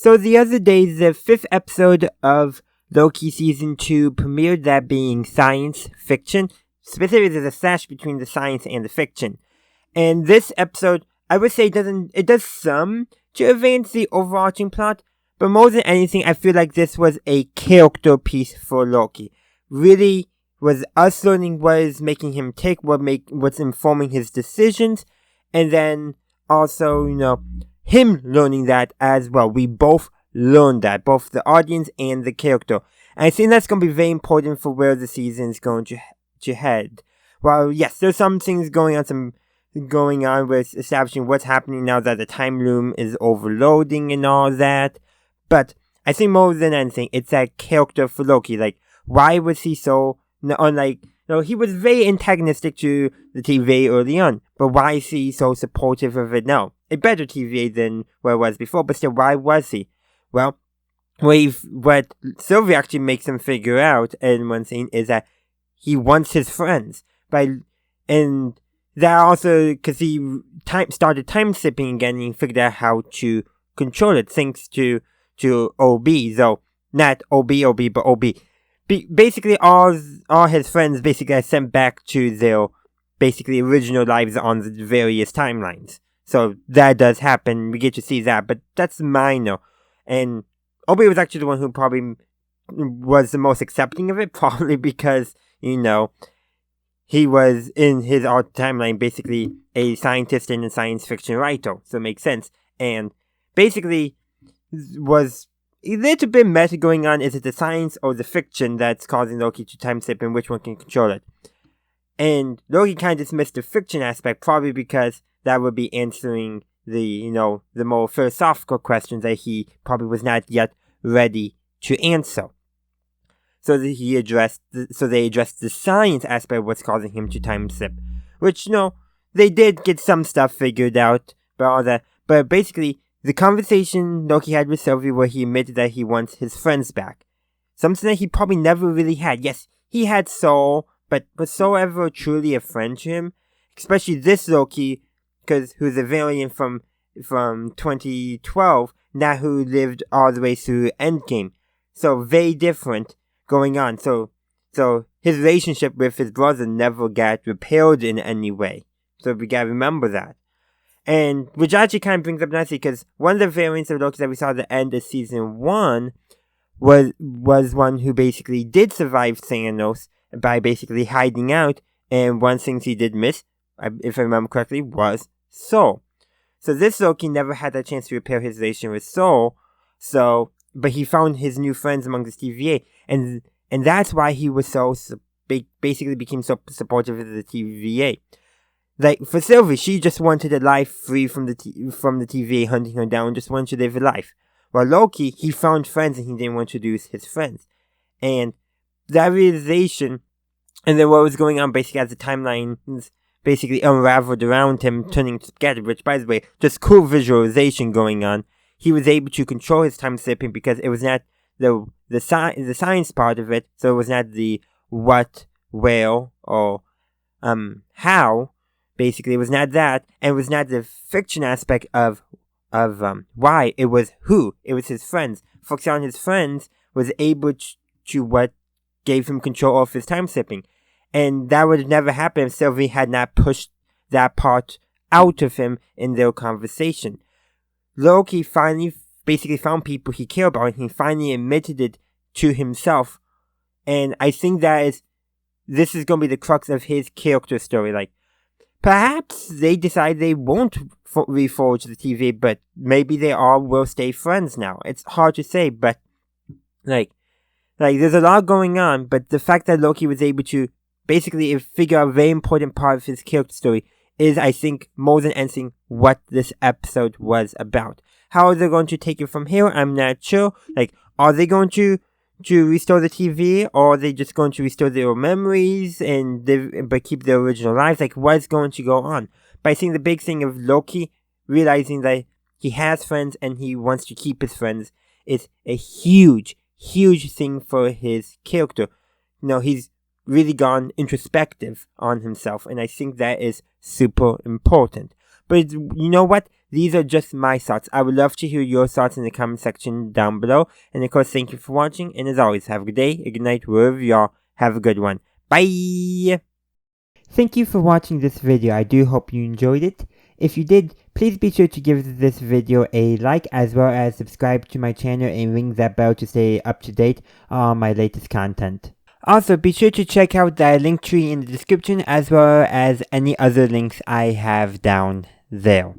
So the other day, the 5th episode of Loki Season 2 premiered, that being science fiction. Specifically, there's a slash between the science and the fiction. And this episode, I would say it does some to advance the overarching plot, but more than anything, I feel like this was a character piece for Loki. Really was us learning what is making him tick, what's informing his decisions, and then also, him learning that as well. We both learned that, both the audience and the character. And I think that's going to be very important for where the season is going to head. Well, yes, there's some things going on with establishing what's happening now that the time loom is overloading and all that. But I think more than anything, it's that character for Loki. Like, why was he so, he was very antagonistic to the TVA early on, but why is he so supportive of it now? A better TVA than what it was before, but still, why was he? Well, what Sylvie actually makes him figure out in one scene is that he wants his friends. And that also, because he started time slipping again, and he figured out how to control it, thanks to OB, though not OB, but OB. Basically, all his friends basically are sent back to their basically original lives on the various timelines. So that does happen. We get to see that, but that's minor. And OB was actually the one who probably was the most accepting of it, probably because, he was in his art timeline basically a scientist and a science fiction writer, so it makes sense. And basically was a little bit meta going on. Is it the science or the fiction that's causing Loki to time slip, and which one can control it? And Loki kind of dismissed the fiction aspect, probably because that would be answering the more philosophical questions that he probably was not yet ready to answer. So they addressed the science aspect of what's causing him to time slip, which, they did get some stuff figured out, but all that. But basically, the conversation Loki had with Sylvie where he admitted that he wants his friends back. Something that he probably never really had. Yes, he had Soul, but was Soul ever truly a friend to him? Especially this Loki, who's a variant from 2012, now who lived all the way through Endgame. So very different going on. So his relationship with his brother never got repaired in any way. So we gotta remember that. And which actually kind of brings up nicely, because one of the variants of Loki that we saw at the end of season 1 was one who basically did survive Thanos by basically hiding out, and one thing he did miss, if I remember correctly, was Soul. So this Loki never had that chance to repair his relation with Soul, but he found his new friends among the TVA, and that's why he was basically became so supportive of the TVA. Like, for Sylvie, she just wanted a life free from the TVA hunting her down, just wanted to live a life. While Loki, he found friends and he didn't want to lose his friends. And that realization, and then what was going on basically as the timelines basically unraveled around him, turning to spaghetti, which, by the way, just cool visualization going on. He was able to control his time slipping because it was not the science part of it, so it was not the what, where, or how. Basically, it was not that, and it was not the fiction aspect of why. It was who. It was his friends. Focusing on his friends was able to what gave him control of his time slipping. And that would have never happened if Sylvie had not pushed that part out of him in their conversation. Loki finally basically found people he cared about, and he finally admitted it to himself. And I think this is going to be the crux of his character story. Like, perhaps they decide they won't reforge the TVA, but maybe they all will stay friends now. It's hard to say, but like there's a lot going on. But the fact that Loki was able to basically figure out a very important part of his character story is, I think, more than anything, what this episode was about. How are they going to take it from here? I'm not sure. Like, are they going to restore the TV, or are they just going to restore their memories but keep their original lives? Like, what's going to go on? But I think the big thing of Loki realizing that he has friends and he wants to keep his friends is a huge, huge thing for his character. He's really gone introspective on himself, and I think that is super important. But you know what? These are just my thoughts. I would love to hear your thoughts in the comment section down below. And of course, thank you for watching. And as always, have a good day, a good night, wherever you are. Have a good one. Bye! Thank you for watching this video. I do hope you enjoyed it. If you did, please be sure to give this video a like, as well as subscribe to my channel and ring that bell to stay up to date on my latest content. Also, be sure to check out the link tree in the description, as well as any other links I have down there.